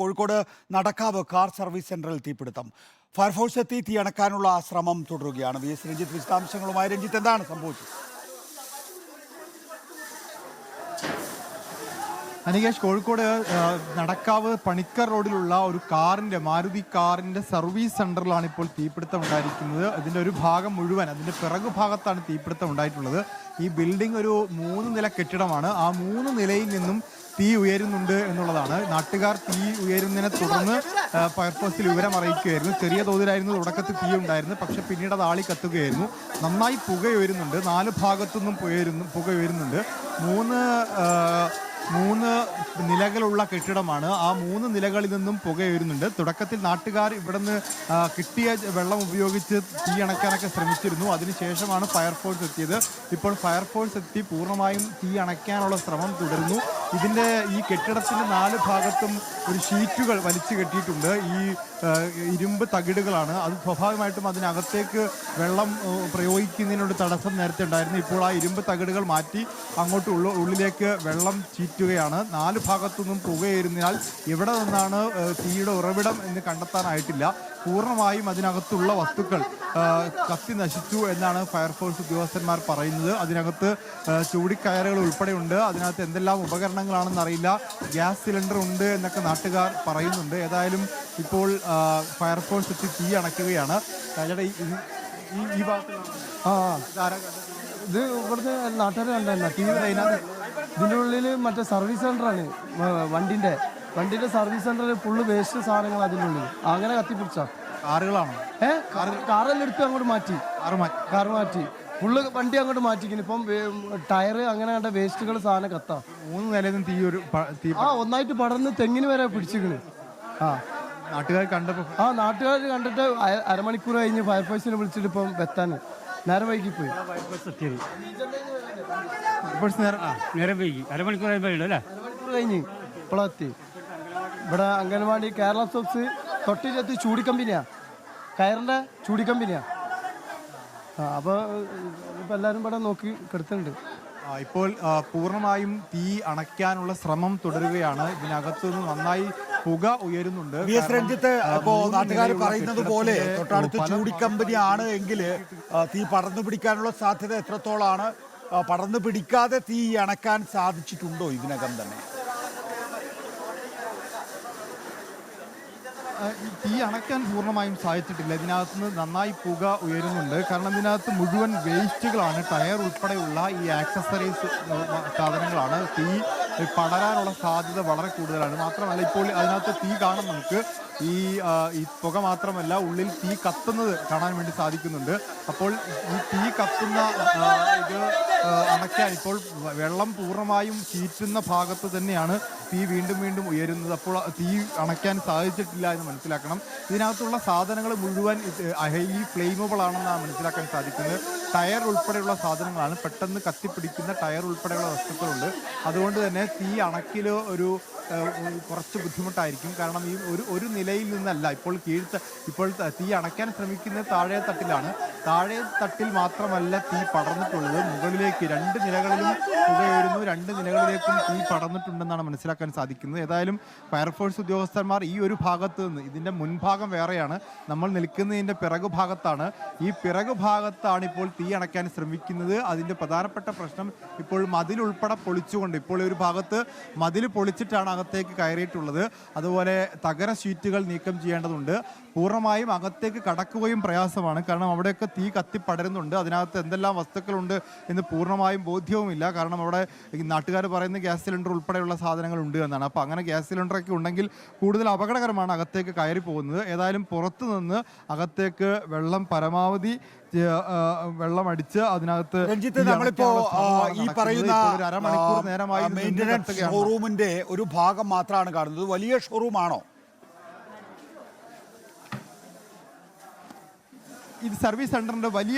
Kozhikode Nadakkavu car service സെന്ററിൽ തീപിടുത്തം. Fire force എത്തി തീ അണക്കാനുള്ള ശ്രമം തുടരുകയാണ്. VS രഞ്ജിത്ത് വിശദാംശങ്ങളുമായി. രഞ്ജിത്ത്, എന്താണ് സംഭവിച്ചത്? അനികേഷ്, കോഴിക്കോട് നടക്കാവ് പണിക്കർ റോഡിലുള്ള ഒരു മാരുതി കാറിന്റെ സർവീസ് സെന്ററിലാണ് ഇപ്പോൾ തീപിടുത്തം ഉണ്ടായിരിക്കുന്നത്. ഇതിന്റെ ഒരു ഭാഗം മുഴുവൻ, അതിന്റെ പിറകു ഭാഗത്താണ് തീപിടുത്തം ഉണ്ടായിട്ടുള്ളത്. ഈ ബിൽഡിംഗ് ഒരു 3 നില കെട്ടിടമാണ്. ആ 3 നിലയിൽ നിന്നും തീ ഉയരുന്നുണ്ട് എന്നുള്ളതാണ്. നാട്ടുകാർ തീ ഉയരുന്നതിനെ തുടർന്ന് ഫയർഫോഴ്സിൽ വിവരം അറിയിക്കുകയായിരുന്നു. ചെറിയ തോതിലായിരുന്നു തുടക്കത്തിൽ തീ ഉണ്ടായിരുന്നു, പക്ഷെ പിന്നീട് അത് ആളി കത്തുകയായിരുന്നു. നന്നായി പുക ഉയരുന്നുണ്ട്. 4 ഭാഗത്തുനിന്നും പുക ഉയരുന്നുണ്ട്. 3 നിലകളുള്ള കെട്ടിടമാണ്. ആ 3 നിലകളിൽ നിന്നും പുക ഉയരുന്നുണ്ട്. തുടക്കത്തിൽ നാട്ടുകാർ ഇവിടുന്ന് കിട്ടിയ വെള്ളം ഉപയോഗിച്ച് തീ അണയ്ക്കാനൊക്കെ ശ്രമിച്ചിരുന്നു. അതിനുശേഷമാണ് ഫയർഫോഴ്സ് എത്തിയത്. ഇപ്പോൾ ഫയർഫോഴ്സ് എത്തി പൂർണ്ണമായും തീ അണയ്ക്കാനുള്ള ശ്രമം തുടരുന്നു. ഈ കെട്ടിടത്തിൻ്റെ 4 ഭാഗത്തും ഒരു ഷീറ്റുകൾ വലിച്ചു കെട്ടിയിട്ടുണ്ട്. ഈ ഇരുമ്പ് തകിടുകളാണ്. അത് സ്വാഭാവികമായിട്ടും അതിനകത്തേക്ക് വെള്ളം പ്രയോഗിക്കുന്നതിനൊരു തടസ്സം നേരത്തെ ഉണ്ടായിരുന്നു. ഇപ്പോൾ ആ ഇരുമ്പ് തകിടുകൾ മാറ്റി അങ്ങോട്ട് ഉള്ളിലേക്ക് വെള്ളം ചീറ്റുകയാണ്. 4 ഭാഗത്തുനിന്നും പുകയേറുന്നതിനാൽ എവിടെ നിന്നാണ് തീയുടെ ഉറവിടം എന്ന് കണ്ടെത്താനായിട്ടില്ല. പൂർണ്ണമായും അതിനകത്തുള്ള വസ്തുക്കൾ കത്തി നശിച്ചു എന്നാണ് ഫയർഫോഴ്സ് ഉദ്യോഗസ്ഥന്മാർ പറയുന്നത്. അതിനകത്ത് ചൂടിക്കയറുകൾ ഉൾപ്പെടെയുണ്ട്. അതിനകത്ത് എന്തെല്ലാം ഉപകരണങ്ങളാണെന്ന് അറിയില്ല. ഗ്യാസ് സിലിണ്ടർ ഉണ്ട് എന്നൊക്കെ നാട്ടുകാർ പറയുന്നുണ്ട്. ഏതായാലും ഇപ്പോൾ ഫയർഫോഴ്സ് എത്തി തീ അണയ്ക്കുകയാണ്. ഈ ഭാഗത്ത് ഇത് ഇവിടുത്തെ നാട്ടുകാർ കണ്ടല്ല തീ ഇതിൻ്റെ ഉള്ളിൽ മറ്റേ സർവീസ് സെൻ്ററാണ്. വണ്ടിൻ്റെ സർവീസ് സെൻ്ററിൽ ഫുള്ള് വേസ്റ്റ് സാധനങ്ങൾ അതിൻ്റെ ഉള്ളിൽ അങ്ങനെ കത്തിപ്പിടിച്ച കാറുകളാണോ? കാറെല്ലാം എടുത്ത് അങ്ങോട്ട് മാറ്റി. കാറ് മാറ്റി ഫുള്ള് വണ്ടി അങ്ങോട്ട് മാറ്റിക്കുന്നു. ഇപ്പം ടയറ് അങ്ങനെ കണ്ട വേസ്റ്റുകൾ സാധനം കത്താം. 3 നിലയിലും തീ ഒന്നായിട്ട് പടർന്ന് തെങ്ങിന് വരെ പിടിച്ചിരിക്കണ്. നാട്ടുകാർ കണ്ടപ്പോൾ നാട്ടുകാർ കണ്ടിട്ട് അരമണിക്കൂർ കഴിഞ്ഞ് ഫയർഫോഴ്സിനെ വിളിച്ചിട്ട് ഇപ്പം വെത്താൻ നേരം വൈകിപ്പോയി. നേരം വൈകി അരമണിക്കൂർ കഴിഞ്ഞ് ഇപ്പോഴെത്തി. ഇവിടെ അംഗൻവാടി കേരള സ്റ്റോപ്സ് തൊട്ടിലെത്തി ചൂടിക്കമ്പനിയാ, കയറിൻ്റെ ചൂടിക്കമ്പനിയാ. അപ്പോൾ ഇപ്പം എല്ലാവരും ഇവിടെ നോക്കി കിടത്തുന്നുണ്ട്. ഇപ്പോൾ പൂർണ്ണമായും തീ അണയ്ക്കാനുള്ള ശ്രമം തുടരുകയാണ്. ഇതിനകത്തുനിന്ന് നന്നായി പുക ഉയരുന്നുണ്ട്. VS രഞ്ജിത്ത്, ഇപ്പോൾ നാട്ടുകാർ പറയുന്നത് പോലെ തൊട്ടടുത്ത് ചൂടിക്കമ്പനിയാണ് എങ്കിൽ തീ പടർന്നു പിടിക്കാനുള്ള സാധ്യത എത്രത്തോളാണ്? പടർന്നു പിടിക്കാതെ തീ അണക്കാൻ സാധിച്ചിട്ടുണ്ടോ ഇതിനകം തന്നെ? തീ അണയ്ക്കാൻ പൂർണ്ണമായും സാധിച്ചിട്ടില്ല. ഇതിനകത്തുനിന്ന് നന്നായി പുക ഉയരുന്നുണ്ട്. കാരണം ഇതിനകത്ത് മുഴുവൻ വേസ്റ്റുകളാണ്. ടയർ ഉൾപ്പെടെയുള്ള ഈ ആക്സസറീസ് സാധനങ്ങളാണ്. തീ പടരാനുള്ള സാധ്യത വളരെ കൂടുതലാണ്. മാത്രമല്ല ഇപ്പോൾ അതിനകത്ത് തീ കാണാൻ നമുക്ക് ഈ പുക മാത്രമല്ല, ഉള്ളിൽ തീ കത്തുന്നത് കാണാൻ വേണ്ടി സാധിക്കുന്നുണ്ട്. അപ്പോൾ ഈ തീ കത്തുന്ന ഇത് അണയ്ക്കാൻ ഇപ്പോൾ വെള്ളം പൂർണ്ണമായും ചീറ്റുന്ന ഭാഗത്ത് തന്നെയാണ് തീ വീണ്ടും ഉയരുന്നത്. അപ്പോൾ തീ അണയ്ക്കാൻ സാധിച്ചിട്ടില്ല എന്ന് മനസ്സിലാക്കണം. ഇതിനകത്തുള്ള സാധനങ്ങൾ മുഴുവൻ ഹൈലി ഫ്ലെയിമബിൾ ആണെന്നാണ് മനസ്സിലാക്കാൻ സാധിക്കുന്നത്. ടയർ ഉൾപ്പെടെയുള്ള സാധനങ്ങളാണ്. പെട്ടെന്ന് കത്തിപ്പിടിക്കുന്ന ടയർ ഉൾപ്പെടെയുള്ള വസ്തുക്കളുണ്ട്. അതുകൊണ്ട് തന്നെ തീ അണക്കിൽ കുറച്ച് ബുദ്ധിമുട്ടായിരിക്കും. കാരണം ഈ ഒരു നിലയിൽ നിന്നല്ല ഇപ്പോൾ തീ അണയ്ക്കാൻ ശ്രമിക്കുന്നത് താഴെ തട്ടിലാണ്. താഴെ തട്ടിൽ മാത്രമല്ല തീ പടർന്നിട്ടുള്ളത്, മുകളിലേക്ക് 2 നിലകളിലും പുകയുയരുന്നു. 2 നിലകളിലേക്കും തീ പടർന്നിട്ടുണ്ടെന്നാണ് മനസ്സിലാക്കാൻ സാധിക്കുന്നത്. ഏതായാലും ഫയർഫോഴ്സ് ഉദ്യോഗസ്ഥന്മാർ ഈ ഒരു ഭാഗത്ത് നിന്ന്, ഇതിൻ്റെ മുൻഭാഗം വേറെയാണ്, നമ്മൾ നിൽക്കുന്നതിൻ്റെ പിറകുഭാഗത്താണ്. ഈ പിറകുഭാഗത്താണ് ഇപ്പോൾ തീ അണയ്ക്കാൻ ശ്രമിക്കുന്നത്. അതിൻ്റെ പ്രധാനപ്പെട്ട പ്രശ്നം ഇപ്പോൾ മതിലുൾപ്പെടെ പൊളിച്ചുകൊണ്ട്, ഇപ്പോൾ ഒരു ഭാഗത്ത് മതിൽ പൊളിച്ചിട്ടാണ് അകത്തേക്ക് കയറിയിട്ടുള്ളത്. അതുപോലെ തകര ഷീറ്റുകൾ നീക്കം ചെയ്യേണ്ടതുണ്ട്. പൂർണ്ണമായും അകത്തേക്ക് കടക്കുകയും പ്രയാസമാണ്. കാരണം അവിടെയൊക്കെ തീ കത്തിപ്പടരുന്നുണ്ട്. അതിനകത്ത് എന്തെല്ലാം വസ്തുക്കളുണ്ട് എന്ന് പൂർണ്ണമായും ബോധ്യവുമില്ല. കാരണം അവിടെ നാട്ടുകാർ പറയുന്ന ഗ്യാസ് സിലിണ്ടർ ഉൾപ്പെടെയുള്ള സാധനങ്ങൾ ഉണ്ട് എന്നാണ്. അപ്പോൾ അങ്ങനെ ഗ്യാസ് സിലിണ്ടറൊക്കെ ഉണ്ടെങ്കിൽ കൂടുതൽ അപകടകരമാണ് അകത്തേക്ക് കയറി പോകുന്നത്. ഏതായാലും പുറത്തു നിന്ന് അകത്തേക്ക് പരമാവധി വെള്ളം അടിച്ച് അതിനകത്ത് നമ്മളിപ്പോ ഈ പറയുന്ന അരമണിക്കൂർ നേരമായി മെയിൻ്റനൻസ് ഷോറൂമിന്റെ ഒരു ഭാഗം മാത്രമാണ് കാണുന്നത്. വലിയ ഷോറൂമാണോ? ഇത് സർവീസ് സെൻ്ററിൻ്റെ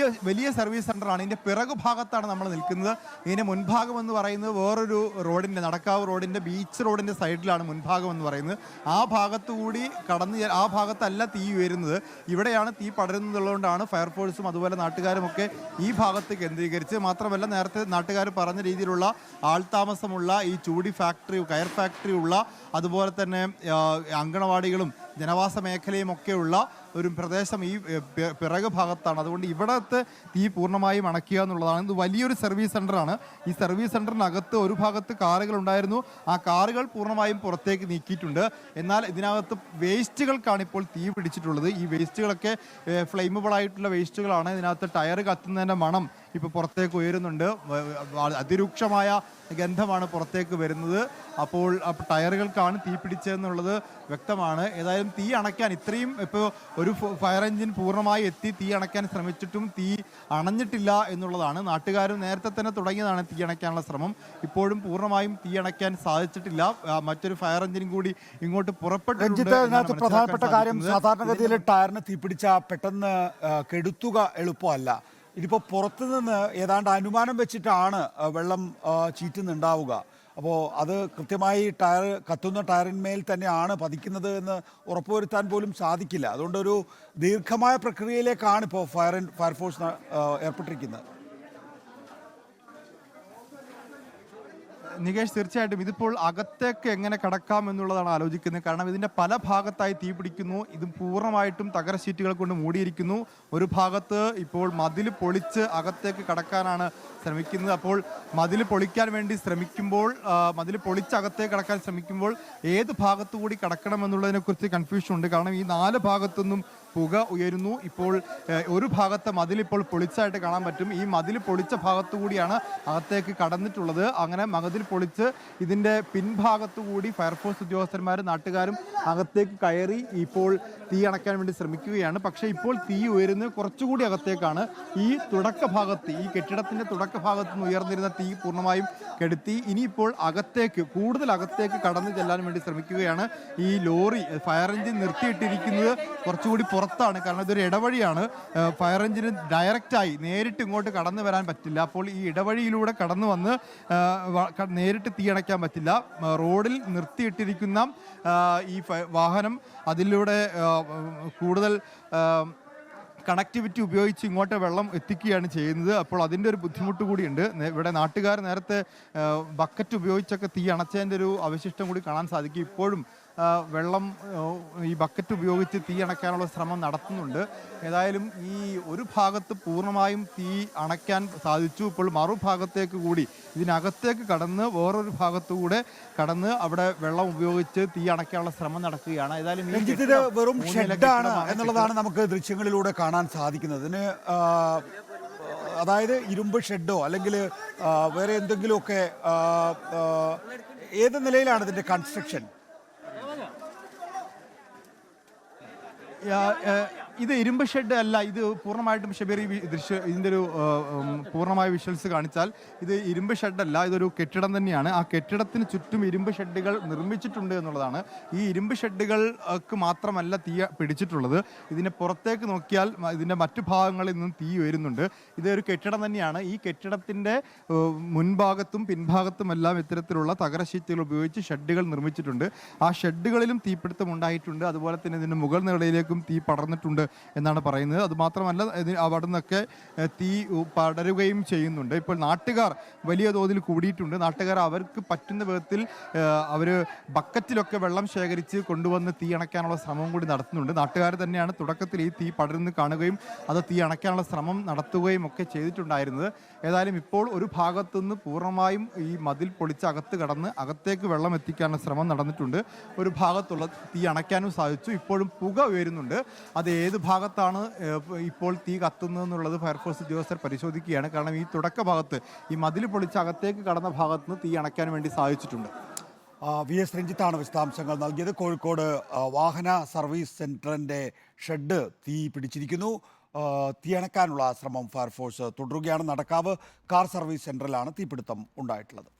വലിയ സർവീസ് സെൻ്ററാണ്. ഇതിൻ്റെ പിറകു ഭാഗത്താണ് നമ്മൾ നിൽക്കുന്നത്. ഇതിൻ്റെ മുൻഭാഗം എന്ന് പറയുന്നത് വേറൊരു റോഡിൻ്റെ, നടക്കാവ് റോഡിൻ്റെ, ബീച്ച് റോഡിൻ്റെ സൈഡിലാണ് മുൻഭാഗം എന്ന് പറയുന്നത്. ആ ഭാഗത്തുകൂടി കടന്ന് ആ ഭാഗത്തല്ല തീ ഉയരുന്നത്, ഇവിടെയാണ് തീ പടരുന്നതുള്ളതുകൊണ്ടാണ് ഫയർഫോഴ്സും അതുപോലെ നാട്ടുകാരുമൊക്കെ ഈ ഭാഗത്ത് കേന്ദ്രീകരിച്ച്. മാത്രമല്ല, നേരത്തെ നാട്ടുകാർ പറഞ്ഞ രീതിയിലുള്ള ആൾതാമസമുള്ള ഈ ചൂടി ഫാക്ടറി, കയർ ഫാക്ടറി ഉള്ള, അതുപോലെ തന്നെ അങ്കണവാടികളും ജനവാസ മേഖലയും ഒക്കെയുള്ള ഒരു പ്രദേശം ഈ പിറകു ഭാഗത്താണ്. അതുകൊണ്ട് ഇവിടത്തെ തീ പൂർണ്ണമായും അണയ്ക്കുക എന്നുള്ളതാണ്. ഇത് വലിയൊരു സർവീസ് സെൻ്ററാണ്. ഈ സർവീസ് സെൻ്ററിനകത്ത് ഒരു ഭാഗത്ത് കാറുകൾ ഉണ്ടായിരുന്നു, ആ കാറുകൾ പൂർണ്ണമായും പുറത്തേക്ക് നീക്കിയിട്ടുണ്ട്. എന്നാൽ ഇതിനകത്ത് വേസ്റ്റുകൾക്കാണ് ഇപ്പോൾ തീ പിടിച്ചിട്ടുള്ളത്. ഈ വേസ്റ്റുകളൊക്കെ ഫ്ലെയിമബിൾ ആയിട്ടുള്ള വേസ്റ്റുകളാണ്. ഇതിനകത്ത് ടയർ കത്തുന്നതിൻ്റെ മണം ഇപ്പോൾ പുറത്തേക്ക് ഉയരുന്നുണ്ട്. അതിരൂക്ഷമായ ഗന്ധമാണ് പുറത്തേക്ക് വരുന്നത്. അപ്പോൾ ടയറുകൾക്കാണ് തീ പിടിച്ചതെന്നുള്ളത് വ്യക്തമാണ്. ഏതായാലും തീ അണയ്ക്കാൻ ഇത്രയും ഇപ്പോൾ ഒരു ഫയർ എഞ്ചിൻ പൂർണ്ണമായി എത്തി തീ അണയ്ക്കാൻ ശ്രമിച്ചിട്ടും തീ അണഞ്ഞിട്ടില്ല എന്നുള്ളതാണ്. നാട്ടുകാരും നേരത്തെ തന്നെ തുടങ്ങിയതാണ് തീ അണയ്ക്കാനുള്ള ശ്രമം. ഇപ്പോഴും പൂർണ്ണമായും തീ അണയ്ക്കാൻ സാധിച്ചിട്ടില്ല. മറ്റൊരു ഫയർ എഞ്ചിൻ കൂടി ഇങ്ങോട്ട് പുറപ്പെട്ടിട്ടുണ്ട്. പ്രധാനപ്പെട്ട കാര്യം, സാധാരണഗതിയിൽ ടയറിന് തീപിടിച്ച പെട്ടെന്ന് കെടുത്തുക എളുപ്പമല്ല. ഇതിപ്പോൾ പുറത്തുനിന്ന് ഏതാണ്ട് അനുമാനം വെച്ചിട്ടാണ് വെള്ളം ചീറ്റുന്നുണ്ടാവുക. അപ്പോൾ അത് കൃത്യമായി കത്തുന്ന ടയറിന്മേൽ തന്നെയാണ് പതിക്കുന്നത് എന്ന് ഉറപ്പുവരുത്താൻ പോലും സാധിക്കില്ല. അതുകൊണ്ടൊരു ദീർഘമായ പ്രക്രിയയിലേക്കാണ് ഇപ്പോൾ ഫയർഫോഴ്സ് ഏർപ്പെട്ടിരിക്കുന്നത്. നികേഷ്, തീർച്ചയായിട്ടും ഇതിപ്പോൾ അകത്തേക്ക് എങ്ങനെ കടക്കാം എന്നുള്ളതാണ് ആലോചിക്കുന്നത്. കാരണം ഇതിൻ്റെ പല ഭാഗത്തായി തീ പിടിക്കുന്നു. ഇത് പൂർണ്ണമായിട്ടും തകര ഷീറ്റുകൾ കൊണ്ട് മൂടിയിരിക്കുന്നു. ഒരു ഭാഗത്ത് ഇപ്പോൾ മതിൽ പൊളിച്ച് അകത്തേക്ക് കടക്കാനാണ് ശ്രമിക്കുന്നത്. അപ്പോൾ മതിൽ പൊളിക്കാൻ വേണ്ടി ശ്രമിക്കുമ്പോൾ, മതിൽ പൊളിച്ച് അകത്തേക്ക് കടക്കാൻ ശ്രമിക്കുമ്പോൾ ഏത് ഭാഗത്തു കൂടി കടക്കണം എന്നുള്ളതിനെക്കുറിച്ച് കൺഫ്യൂഷൻ ഉണ്ട്. കാരണം ഈ 4 ഭാഗത്തുനിന്നും പുക ഉയരുന്നു. ഇപ്പോൾ ഒരു ഭാഗത്തെ മതിൽ ഇപ്പോൾ പൊളിച്ചായിട്ട് കാണാൻ പറ്റും. ഈ മതിൽ പൊളിച്ച ഭാഗത്തു കൂടിയാണ് അകത്തേക്ക് കടന്നിട്ടുള്ളത്. അങ്ങനെ മതിൽ പൊളിച്ച് ഇതിൻ്റെ പിൻഭാഗത്തു കൂടി ഫയർഫോഴ്സ് ഉദ്യോഗസ്ഥന്മാരും നാട്ടുകാരും അകത്തേക്ക് കയറി ഇപ്പോൾ തീ അണയ്ക്കാൻ വേണ്ടി ശ്രമിക്കുകയാണ്. പക്ഷേ ഇപ്പോൾ തീ ഉയരുന്നത് കുറച്ചുകൂടി അകത്തേക്കാണ്. ഈ തുടക്ക ഭാഗത്ത്, ഈ കെട്ടിടത്തിൻ്റെ തുടക്ക ഭാഗത്ത് നിന്ന് ഉയർന്നിരുന്ന തീ പൂർണ്ണമായും കെടുത്തി. ഇനിയിപ്പോൾ കൂടുതൽ അകത്തേക്ക് കടന്നു ചെല്ലാൻ വേണ്ടി ശ്രമിക്കുകയാണ്. ഈ ലോറി ഫയർ എഞ്ചിൻ നിർത്തിയിട്ടിരിക്കുന്നത് കുറച്ചുകൂടി പുറത്താണ്. കാരണം ഇതൊരു ഇടവഴിയാണ്. ഫയർ എഞ്ചിന് ഡയറക്റ്റായി നേരിട്ട് ഇങ്ങോട്ട് കടന്നു വരാൻ പറ്റില്ല. അപ്പോൾ ഈ ഇടവഴിയിലൂടെ കടന്നു വന്ന് നേരിട്ട് തീ അണയ്ക്കാൻ പറ്റില്ല. റോഡിൽ നിർത്തിയിട്ടിരിക്കുന്ന ഈ വാഹനം അതിലൂടെ കൂടുതൽ കണക്ടിവിറ്റി ഉപയോഗിച്ച് ഇങ്ങോട്ട് വെള്ളം എത്തിക്കുകയാണ് ചെയ്യുന്നത്. അപ്പോൾ അതിൻ്റെ ഒരു ബുദ്ധിമുട്ട് കൂടിയുണ്ട്. ഇവിടെ നാട്ടുകാർ നേരത്തെ ബക്കറ്റ് ഉപയോഗിച്ചൊക്കെ തീ അണച്ചതിൻ്റെ ഒരു അവശിഷ്ടം കൂടി കാണാൻ സാധിക്കും. ഇപ്പോഴും വെള്ളം ഈ ബക്കറ്റ് ഉപയോഗിച്ച് തീ അണയ്ക്കാനുള്ള ശ്രമം നടത്തുന്നുണ്ട്. ഏതായാലും ഈ ഒരു ഭാഗത്ത് പൂർണ്ണമായും തീ അണയ്ക്കാൻ സാധിച്ചു. ഇപ്പോൾ മറുഭാഗത്തേക്ക് കൂടി ഇതിനകത്തേക്ക് കടന്ന് വേറൊരു ഭാഗത്തുകൂടെ കടന്ന് അവിടെ വെള്ളം ഉപയോഗിച്ച് തീ അണയ്ക്കാനുള്ള ശ്രമം നടക്കുകയാണ്. ഏതായാലും ഇത് വെറും ഷെഡാണ് എന്നുള്ളതാണ് നമുക്ക് ദൃശ്യങ്ങളിലൂടെ കാണാൻ സാധിക്കുന്നത്. ഇതിന് അതായത് ഇരുമ്പ് ഷെഡോ അല്ലെങ്കിൽ വേറെ എന്തെങ്കിലുമൊക്കെ ഏത് നിലയിലാണ് ഇതിൻ്റെ കൺസ്ട്രക്ഷൻ? ഇത് ഇരുമ്പ് ഷെഡ് അല്ല. ഇത് പൂർണ്ണമായിട്ടും ഷബീർ ഇതിൻ്റെ ഒരു പൂർണ്ണമായ വിഷ്വൽസ് കാണിച്ചാൽ ഇത് ഇരുമ്പ് ഷെഡല്ല, ഇതൊരു കെട്ടിടം തന്നെയാണ്. ആ കെട്ടിടത്തിന് ചുറ്റും ഇരുമ്പ് ഷെഡുകൾ നിർമ്മിച്ചിട്ടുണ്ട് എന്നുള്ളതാണ്. ഈ ഇരുമ്പ് ഷെഡുകൾക്ക് മാത്രമല്ല തീ പിടിച്ചിട്ടുള്ളത്. ഇതിനെ പുറത്തേക്ക് നോക്കിയാൽ ഇതിൻ്റെ മറ്റു ഭാഗങ്ങളിൽ നിന്നും തീ ഉയരുന്നുണ്ട്. ഇതൊരു കെട്ടിടം തന്നെയാണ്. ഈ കെട്ടിടത്തിൻ്റെ മുൻഭാഗത്തും പിൻഭാഗത്തുമെല്ലാം ഇത്തരത്തിലുള്ള തകര ഷീറ്റുകൾ ഉപയോഗിച്ച് ഷെഡുകൾ നിർമ്മിച്ചിട്ടുണ്ട്. ആ ഷെഡുകളിലും തീപിടുത്തം ഉണ്ടായിട്ടുണ്ട്. അതുപോലെ തന്നെ ഇതിൻ്റെ മുകൾ നിലയിലേക്കും തീ പടർന്നിട്ടുണ്ട് എന്നാണ് പറയുന്നത്. അതുമാത്രമല്ല, അവിടെ നിന്നൊക്കെ തീ പടരുകയും ചെയ്യുന്നുണ്ട്. ഇപ്പോൾ നാട്ടുകാർ വലിയ തോതിൽ കൂടിയിട്ടുണ്ട്. നാട്ടുകാർ അവർക്ക് പറ്റുന്ന വിധത്തിൽ അവർ ബക്കറ്റിലൊക്കെ വെള്ളം ശേഖരിച്ച് കൊണ്ടുവന്ന് തീ അണയ്ക്കാനുള്ള ശ്രമം കൂടി നടത്തുന്നുണ്ട്. നാട്ടുകാർ തന്നെയാണ് തുടക്കത്തിൽ ഈ തീ പടരുന്ന് കാണുകയും അത് തീ അണയ്ക്കാനുള്ള ശ്രമം നടത്തുകയും ഒക്കെ ചെയ്തിട്ടുണ്ടായിരുന്നത്. ഏതായാലും ഇപ്പോൾ ഒരു ഭാഗത്തുനിന്ന് പൂർണ്ണമായും ഈ മതിൽ പൊളിച്ച് അകത്ത് കടന്ന് അകത്തേക്ക് വെള്ളം എത്തിക്കാനുള്ള ശ്രമം നടന്നിട്ടുണ്ട്. ഒരു ഭാഗത്തുള്ള തീ അണയ്ക്കാനും സാധിച്ചു. ഇപ്പോഴും പുക ഉയരുന്നുണ്ട്. അത് ഏത് ഭാഗത്താണ് ഇപ്പോൾ തീ കത്തുന്നതെന്നുള്ളത് ഫയർഫോഴ്സ് ഉദ്യോഗസ്ഥർ പരിശോധിക്കുകയാണ്. കാരണം ഈ തുടക്ക ഭാഗത്ത്, ഈ മതിൽ പൊളിച്ച് അകത്തേക്ക് കടന്ന ഭാഗത്ത് നിന്ന് തീ അണയ്ക്കാൻ വേണ്ടി സാധിച്ചിട്ടുണ്ട്. VS രഞ്ജിത്താണ് വിശദാംശങ്ങൾ നൽകിയത്. കോഴിക്കോട് വാഹന സർവീസ് സെന്ററിന്റെ ഷെഡ് തീ പിടിച്ചിരിക്കുന്നു. തീയണക്കാനുള്ള ശ്രമം ഫയർഫോഴ്സ് തുടരുകയാണ്. നടക്കാവ് കാർ സർവീസ് സെന്ററിലാണ് തീപിടുത്തം ഉണ്ടായിട്ടുള്ളത്.